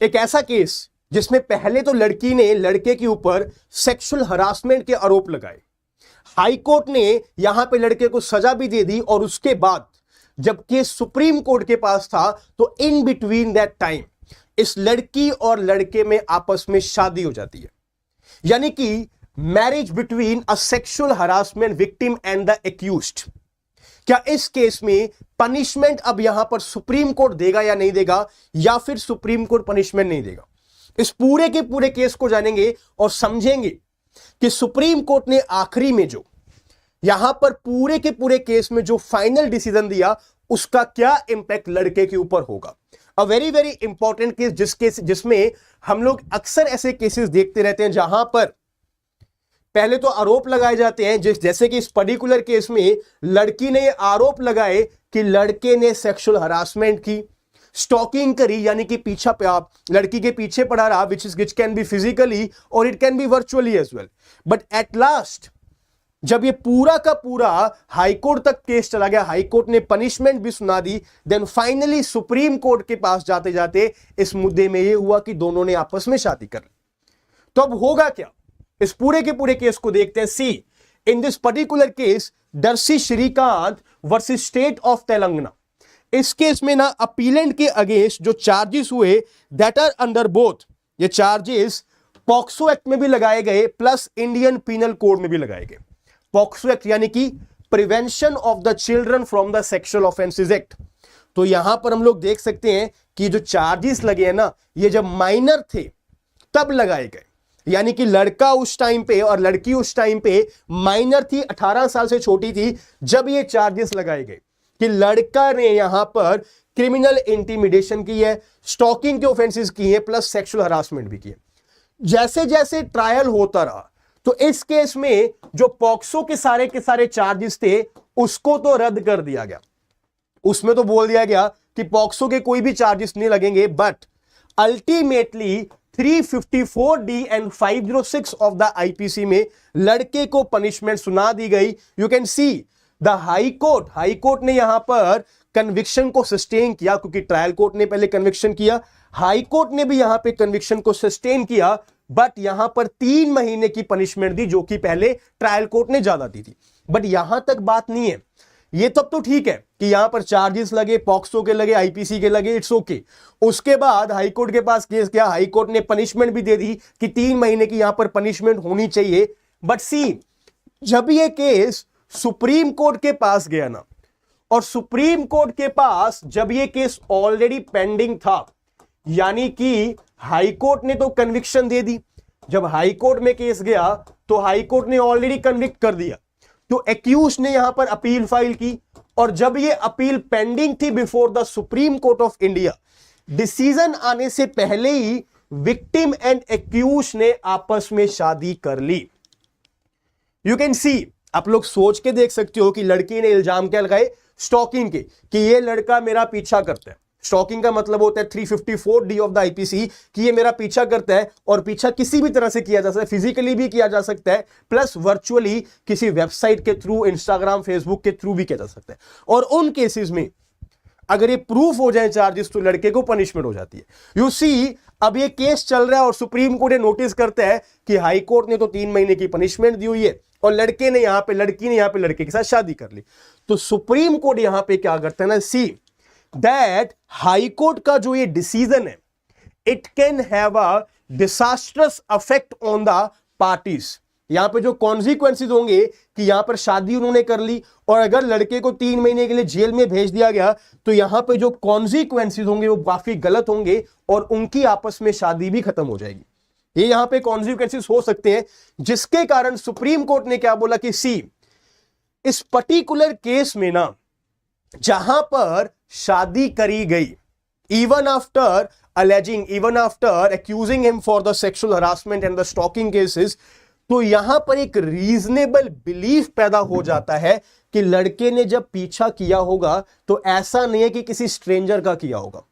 एक ऐसा केस जिसमें पहले तो लड़की ने लड़के के ऊपर सेक्सुअल हरासमेंट के आरोप लगाए, हाई कोर्ट ने यहां पे लड़के को सजा भी दे दी, और उसके बाद जब केस सुप्रीम कोर्ट के पास था तो इन बिटवीन दैट टाइम इस लड़की और लड़के में आपस में शादी हो जाती है, यानी कि marriage between a sexual harassment victim and the accused. क्या इस केस में पनिशमेंट अब यहां पर सुप्रीम कोर्ट देगा या नहीं देगा, या फिर सुप्रीम कोर्ट पनिशमेंट नहीं देगा? इस पूरे के पूरे केस को जानेंगे और समझेंगे कि सुप्रीम कोर्ट ने आखिरी में जो यहां पर पूरे के पूरे केस में जो फाइनल डिसीजन दिया उसका क्या इंपैक्ट लड़के के ऊपर होगा। अ वेरी वेरी इंपॉर्टेंट केस जिसमें हम लोग अक्सर ऐसे केसेस देखते रहते हैं जहां पर पहले तो आरोप लगाए जाते हैं, जैसे कि इस पर्टिकुलर केस में लड़की ने आरोप लगाए कि लड़के ने सेक्सुअल हरासमेंट की, स्टॉकिंग करी, यानी कि पीछा लड़की के पीछे पड़ा रहा, विच कैन बी फिजिकली और it can be virtually as well. But at last जब ये पूरा का पूरा हाईकोर्ट तक केस चला गया, हाईकोर्ट ने पनिशमेंट भी सुना दी, देन फाइनली सुप्रीम कोर्ट के पास जाते जाते इस मुद्दे में ये हुआ कि दोनों ने आपस में शादी कर ली। तो अब होगा क्या, इस पूरे के पूरे केस को देखते हैं। See in this particular case Darsi Srikanth versus state of Telangana, इस केस में ना अपीलेंट के अगेंस्ट जो चार्जेस हुए दैट आर अंडर बोथ, ये चार्जेस पॉक्सो एक्ट में भी लगाए गए प्लस इंडियन पीनल कोड में भी लगाए गए। पॉक्सो एक्ट यानी कि prevention of the children from the sexual offences act. तो यहां पर हम लोग देख सकते हैं कि जो चार्जेस लगे हैं ना, ये जब माइनर थे तब लगाए गए, यानी कि लड़का उस टाइम पे और लड़की उस टाइम पे माइनर थी, 18 साल से छोटी थी जब ये चार्जेस लगाए गए कि लड़का ने यहां पर क्रिमिनल इंटिमिडेशन की है, स्टॉकिंग के ऑफेंसेस की है, प्लस सेक्सुअल हरासमेंट भी की है। जैसे जैसे ट्रायल होता रहा तो इस केस में जो पॉक्सो के सारे चार्जेस थे उसको तो रद्द कर दिया गया, उसमें तो बोल दिया गया कि पॉक्सो के कोई भी चार्जेस नहीं लगेंगे, but ultimately 354D and 506 of the IPC में लड़के को पनिशमेंट सुना दी गई। You can see the high court ने यहां पर कन्विक्शन को सस्टेन किया, क्योंकि ट्रायल कोर्ट ने पहले कन्विक्शन किया, हाई कोर्ट ने भी यहां पे कन्विक्शन को सस्टेन किया, बट यहां पर 3 महीने की पनिशमेंट दी जो कि पहले ट्रायल कोर्ट ने ज्यादा दी थी। बट यहां तक बात नहीं है, ये तब तो ठीक है कि यहां पर चार्जेस लगे, पॉक्सो के लगे, आईपीसी के लगे, इट्स ओके। उसके बाद हाई कोर्ट के पास केस गया, हाई कोर्ट ने पनिशमेंट भी दे दी कि 3 महीने की यहां पर पनिशमेंट होनी चाहिए। बट सी जब ये केस सुप्रीम कोर्ट के पास गया ना, और सुप्रीम कोर्ट के पास जब ये केस ऑलरेडी पेंडिंग था, यानी कि हाई कोर्ट ने तो कन्विक्शन दे दी, जब हाई कोर्ट में केस गया तो हाई कोर्ट ने ऑलरेडी कन्विक्ट कर दिया, तो एक्यूज ने यहां पर अपील फाइल की, और जब ये अपील पेंडिंग थी before the supreme court of India, decision आने से पहले ही विक्टिम एंड एक्यूज ने आपस में शादी कर ली। यू कैन सी, आप लोग सोच के देख सकते हो कि लड़की ने इल्जाम क्या लगाए, स्टॉकिंग के, कि ये लड़का मेरा पीछा करता है। स्टॉकिंग का मतलब होता है 354D ऑफ द आईपीसी कि ये मेरा पीछा करता है, और पीछा किसी भी तरह से किया जा सकता है, फिजिकली भी किया जा सकता है, प्लस वर्चुअली किसी वेबसाइट के थ्रू, इंस्टाग्राम फेसबुक के थ्रू भी किया जा सकता है। और उन केसेस में अगर ये प्रूफ हो जाए चार्जेस तो लड़के को पनिशमेंट हो जाती है। यू सी अब ये केस चल रहा है और सुप्रीम कोर्ट नोटिस करता है कि हाई कोर्ट ने तो 3 महीने की पनिशमेंट दी हुई है और लड़की ने यहां पे लड़के के साथ शादी कर ली। तो सुप्रीम कोर्ट यहां पे क्या करता है ना, सी दैट हाई कोर्ट का जो ये डिसीजन है, it can have a disastrous effect on the parties. यहां पे जो कॉन्सिक्वेंसेज होंगे कि यहां पर शादी उन्होंने कर ली और अगर लड़के को 3 महीने के लिए जेल में भेज दिया गया तो यहां पे जो कॉन्सिक्वेंसेज होंगे वो काफी गलत होंगे और उनकी आपस में शादी भी खत्म हो जाएगी। ये यहां पे कॉन्सिक्वेंसेज हो सकते हैं, जिसके कारण सुप्रीम कोर्ट ने क्या बोला कि सी इस पर्टिकुलर केस में ना, जहां पर शादी करी गई, even after accusing him for the sexual harassment and the stalking cases, तो यहां पर एक रीजनेबल बिलीफ पैदा हो जाता है कि लड़के ने जब पीछा किया होगा तो ऐसा नहीं है कि किसी स्ट्रेंजर का किया होगा।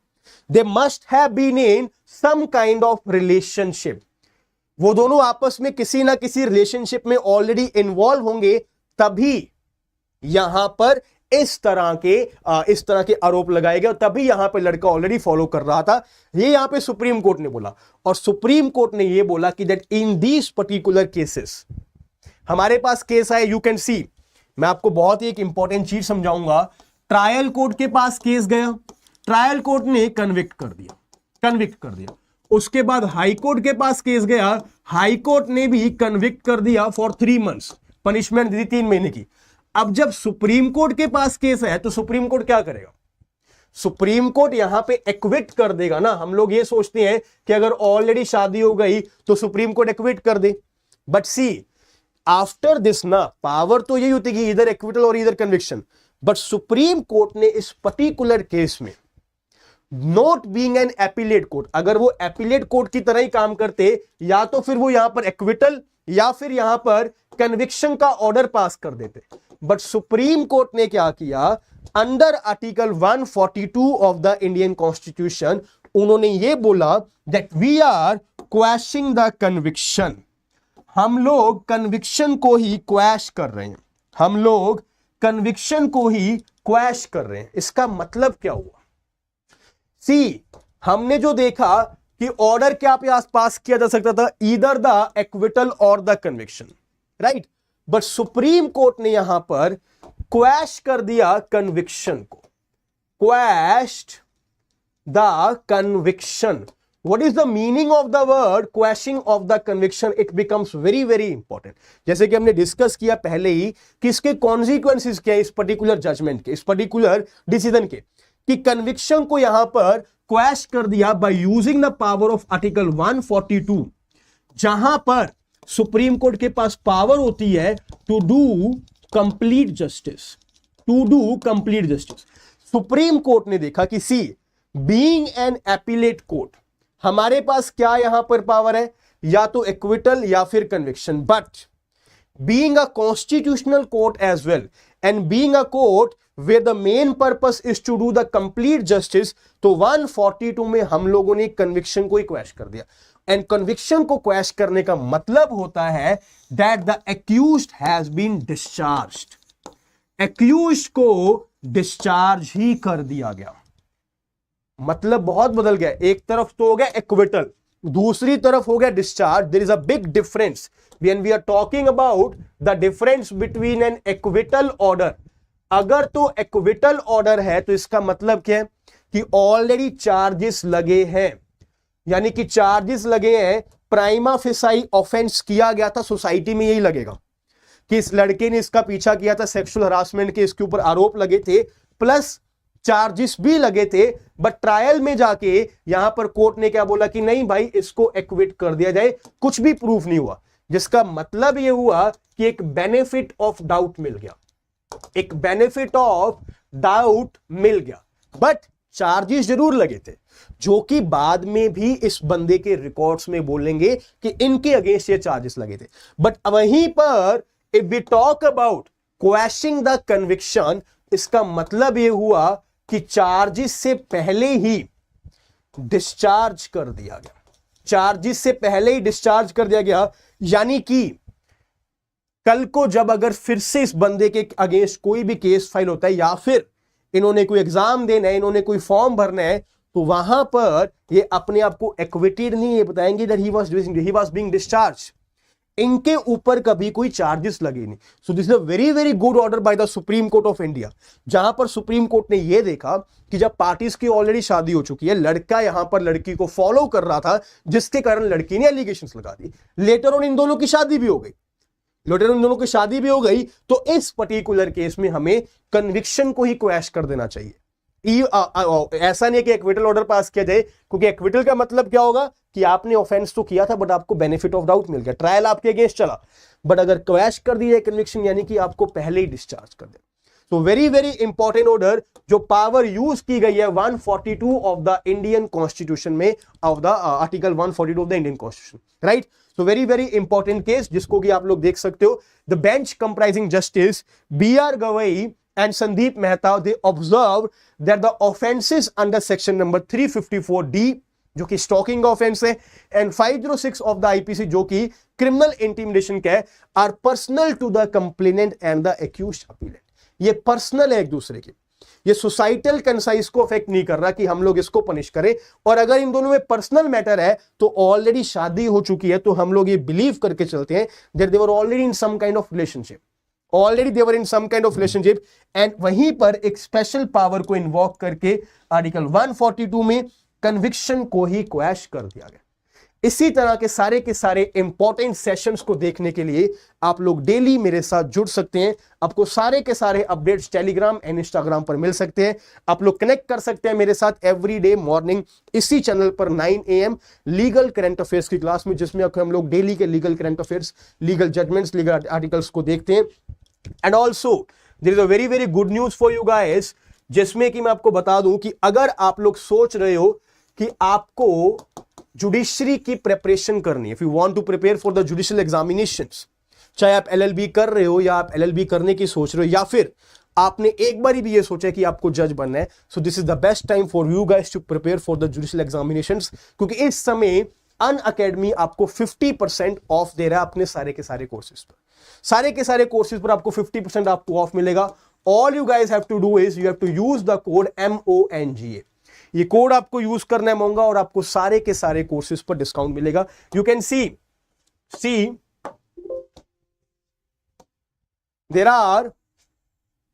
They must have been in some kind of relationship. वो दोनों आपस में किसी ना किसी रिलेशनशिप में ऑलरेडी इन्वॉल्व होंगे, तभी यहां पर इस तरह के आरोप लगाए गए, तभी यहां पे लड़का ऑलरेडी फॉलो कर रहा था। ये यहां पे सुप्रीम कोर्ट ने बोला, और सुप्रीम कोर्ट ने ये बोला कि that in these particular cases, हमारे पास केस है, यू कैन सी, मैं आपको बहुत ही एक इंपॉर्टेंट चीज समझाऊंगा। ट्रायल कोर्ट के पास केस गया, ट्रायल कोर्ट ने कन्विक्ट कर दिया, उसके बाद हाई कोर्ट के पास केस गया, हाई कोर्ट ने भी कन्विक्ट कर दिया फॉर 3 months, पनिशमेंट दी 3 महीने की। अब जब सुप्रीम कोर्ट के पास केस है तो सुप्रीम कोर्ट क्या करेगा? सुप्रीम कोर्ट यहां पे एक्विट कर देगा ना। हम लोग ये सोचते हैं कि अगर ऑलरेडी शादी हो गई तो सुप्रीम कोर्ट एक्विट कर दे, बट सी आफ्टर दिस ना, पावर तो यही होती है कि इधर एक्विटल और इधर कन्विक्शन, बट सुप्रीम कोर्ट ने इस पर्टिकुलर केस में, not being an appellate court, अगर वो एपिलेट कोर्ट की तरह ही काम करते, या तो फिर वो यहां पर एक्विटल या फिर यहां पर कन्विक्शन का ऑर्डर पास कर देते, बट सुप्रीम कोर्ट ने क्या किया, under article 142 of the Indian constitution, उन्होंने ये बोला that we are quashing the conviction, हम लोग कन्विक्शन को ही क्वैश कर रहे हैं, हम लोग कन्विक्शन को ही क्वैश कर रहे हैं। इसका मतलब क्या हुआ? सी, हमने जो देखा कि ऑर्डर क्या पास किया जा सकता था, ईदर द एक्विटल और the conviction, right, but supreme court ने यहां पर क्वैश कर दिया कन्विक्शन को, quashed the conviction. What is the meaning of the word quashing of the conviction? It becomes very very important. जैसे कि हमने डिस्कस किया पहले ही कि इसके कॉन्सिक्वेंसेस क्या है इस पर्टिकुलर जजमेंट के, इस पर्टिकुलर डिसीजन के, कि कन्विक्शन को यहां पर क्वैश कर दिया by using the power of article 142, जहां पर सुप्रीम कोर्ट के पास पावर होती है to do complete justice, to do complete justice. Supreme court ने देखा कि see, being an appellate court, हमारे पास क्या यहां पर पावर है, या तो एक्विटल या फिर conviction, but being a constitutional court as well and being a court where the main purpose is to do the complete justice, तो 142 में हम लोगों ने कन्विक्शन को ही क्वैश कर दिया। एंड कन्विक्शन को क्वैश करने का मतलब होता है that the accused has been discharged, accused को डिस्चार्ज ही कर दिया गया। मतलब बहुत बदल गया, एक तरफ तो हो गया एक्विटल, दूसरी तरफ हो गया discharge. There is a big difference when we are talking about the difference between an acquittal order. अगर तो एक्विटल ऑर्डर है तो इसका मतलब क्या है कि ऑलरेडी चार्जेस लगे हैं, यानी कि चार्जेस लगे हैं, प्राइमा फेसाई ऑफेंस किया गया था, सोसाइटी में यही लगेगा कि इस लड़के ने इसका पीछा किया था, सेक्सुअल हरासमेंट के इसके ऊपर आरोप लगे थे, प्लस चार्जेस भी लगे थे, बट ट्रायल में जाके यहां पर कोर्ट ने क्या बोला कि नहीं भाई, इसको एक्विट कर दिया जाए, कुछ भी प्रूफ नहीं हुआ, जिसका मतलब यह हुआ कि एक बेनिफिट ऑफ डाउट मिल गया, एक बेनिफिट ऑफ डाउट मिल गया, बट चार्जेस जरूर लगे थे, जो कि बाद में भी इस बंदे के रिकॉर्ड्स में बोलेंगे कि इनके अगेंस्ट ये चार्जेस लगे थे। बट वहीं पर if we talk about quashing the conviction, इसका मतलब यह हुआ कि चार्जेस से पहले ही डिस्चार्ज कर दिया गया, चार्जेस से पहले ही डिस्चार्ज कर दिया गया, यानी कि कल को जब अगर फिर से इस बंदे के अगेंस्ट कोई भी केस फाइल होता है, या फिर इन्होंने कोई एग्जाम देना है, इन्होंने कोई फॉर्म भरना है, तो वहां पर ये अपने आप को एक्विटेड नहीं, ये बताएंगे that he was being discharge, इनके ऊपर कभी कोई चार्जेस लगे नहीं। सो this is a very very good order by the supreme court of India, जहां पर सुप्रीम कोर्ट ने यह देखा कि जब पार्टीज की ऑलरेडी शादी हो चुकी है, लड़का यहां पर लड़की को फॉलो कर रहा था, जिसके कारण लड़की ने एलिगेशंस लगा दी, लेटर ऑन इन दोनों की शादी भी हो गई, तो इस पर्टिकुलर केस में हमें कन्विक्शन को ही क्वैश कर देना चाहिए। ऐसा नहीं है कि एक्विटल ऑर्डर पास किया जाए, क्योंकि एक्विटल का मतलब क्या होगा कि आपने ऑफेंस तो किया था बट आपको बेनिफिट ऑफ डाउट मिल गया, ट्रायल आपके अगेंस्ट चला, बट अगर क्वैश कर दी जाए कन्विक्शन, यानी कि आपको पहले ही डिस्चार्ज कर दे। तो वेरी वेरी इंपॉर्टेंट ऑर्डर, जो पावर यूज की गई है 142 ऑफ द इंडियन कॉन्स्टिट्यूशन में, of the article 142 of the Indian constitution, right. So very very important case, जिसको कि आप लोग देख सकते हो। The bench comprising justice B.R. Gavai and Sandeep Mehta, they observed that the offenses under section number 354D, जो कि stalking offense है, and 506 of the IPC, जो कि criminal intimidation का है, are personal to the complainant and the accused appellant। ये personal है एक दूसरे की, ये सोसाइटल कंसाइज को अफेक्ट नहीं कर रहा कि हम लोग इसको पनिश करें। और अगर इन दोनों में पर्सनल मैटर है तो ऑलरेडी शादी हो चुकी है, तो हम लोग ये बिलीव करके चलते हैं that they were already in some kind of relationship, already they were in some kind of relationship. And वहीं पर एक स्पेशल पावर को इन्वॉक करके आर्टिकल 142 में कन्विक्शन को ही क्वैश कर दिया गया। इसी तरह के सारे इंपॉर्टेंट सेशंस को देखने के लिए आप लोग डेली मेरे साथ जुड़ सकते हैं। आपको सारे के सारे अपडेट्स टेलीग्राम एंड इंस्टाग्राम पर मिल सकते हैं। आप लोग कनेक्ट कर सकते हैं मेरे साथ एवरी डे मॉर्निंग इसी चैनल पर 9 AM लीगल करंट अफेयर्स की क्लास में, जिसमें हम लोग डेली के legal current affairs, legal judgments, legal articles को देखते हैं। And also there is a very very good news for you guys, जिसमें कि मैं आपको बता दूं कि अगर आप लोग सोच रहे हो कि आपको जुडिशरी की प्रिपरेशन करनी है, if you want to prepare for the judicial examinations, चाहे आप LLB कर रहे हो या आप LLB करने की सोच रहे हो या फिर आपने एक बार भी ये सोचा कि आपको जज बनना है, so this is the best time for you guys to prepare for the judicial examinations. क्योंकि इस समय अनअकैडमी आपको 50% ऑफ दे रहा है अपने सारे के सारे कोर्सेज पर। सारे के सारे कोर्सेज पर आपको 50% आपको ऑफ मिलेगा। All you guys have to do is you have to use the code MONGA। ये कोड आपको यूज करना है मोंगा, और आपको सारे के सारे कोर्सेज पर डिस्काउंट मिलेगा। You can see there are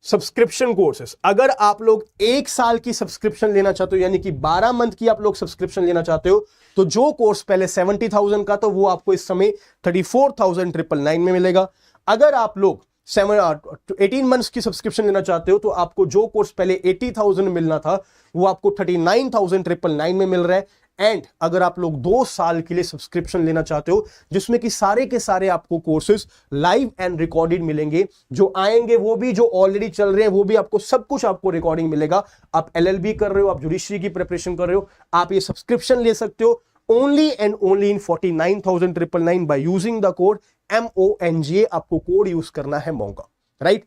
subscription courses. अगर आप लोग 1 साल की सब्सक्रिप्शन लेना चाहते हो, यानी कि 12 मंथ की आप लोग सब्सक्रिप्शन लेना चाहते हो, तो जो कोर्स पहले 70,000 का, तो वो आपको इस समय 34,999 में मिलेगा। अगर आप लोग 18 मंथ्स की सब्सक्रिप्शन लेना चाहते हो, तो आपको जो कोर्स पहले 80,000 मिलना था वो आपको 39,999 में मिल रहा है। एंड अगर आप लोग 2 साल के लिए सब्सक्रिप्शन लेना चाहते हो, जिसमें कि सारे के सारे आपको कोर्सेज लाइव एंड रिकॉर्डेड मिलेंगे, जो आएंगे वो भी, जो ऑलरेडी चल रहे हैं वो भी, आपको सब कुछ आपको रिकॉर्डिंग मिलेगा। आप LLB कर रहे हो, आप जुडिशरी की प्रिपरेशन कर रहे हो, आप ये सब्सक्रिप्शन ले सकते हो only and only in 49,999 by using the code MONGA। आपको कोड यूज करना है मोंगा, राइट।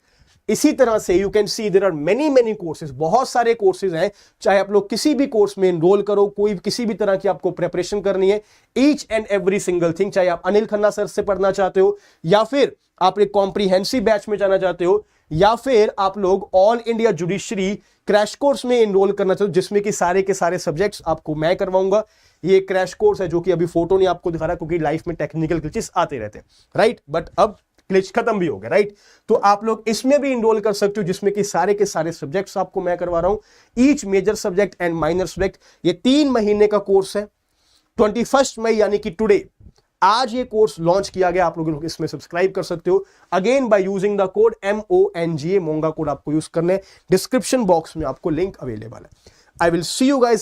इसी तरह से you can see there are many courses, बहुत सारे कोर्सेज हैं। चाहे आप लोग किसी भी कोर्स में एनरोल करो, कोई किसी भी तरह की आपको प्रिपरेशन करनी है, each and every single thing, चाहे आप अनिल खन्ना सर से पढ़ना चाहते हो, या फिर आप एक कॉम्प्रिहेंसिव बैच में जाना चाहते हो, या फिर आप लोग all India judiciary crash course में एनरोल करना चाहते हो, जिसमें कि सारे के सारे सब्जेक्ट्स आपको मैं करवाऊंगा। ये क्रैश कोर्स है जो कि अभी फोटो नहीं आपको दिखा रहा, क्योंकि लाइफ में टेक्निकल ग्लिचेस आते रहते हैं, राइट। बट अब ग्लिच खत्म भी हो गया, राइट। तो आप लोग इसमें भी इनरोल कर सकते हो, जिसमें कि सारे के सारे सब्जेक्ट्स आपको मैं करवा रहा हूं, each major subject and minor subject. ये 3 महीने का कोर्स है। 21 मई यानी कि टुडे, आज ये कोर्स लॉन्च किया गया। आप लोग इसमें सब्सक्राइब कर सकते हो again by using the code MONGA। Monga code आपको यूज करना है। डिस्क्रिप्शन बॉक्स में आपको लिंक अवेलेबल है। I will see you guys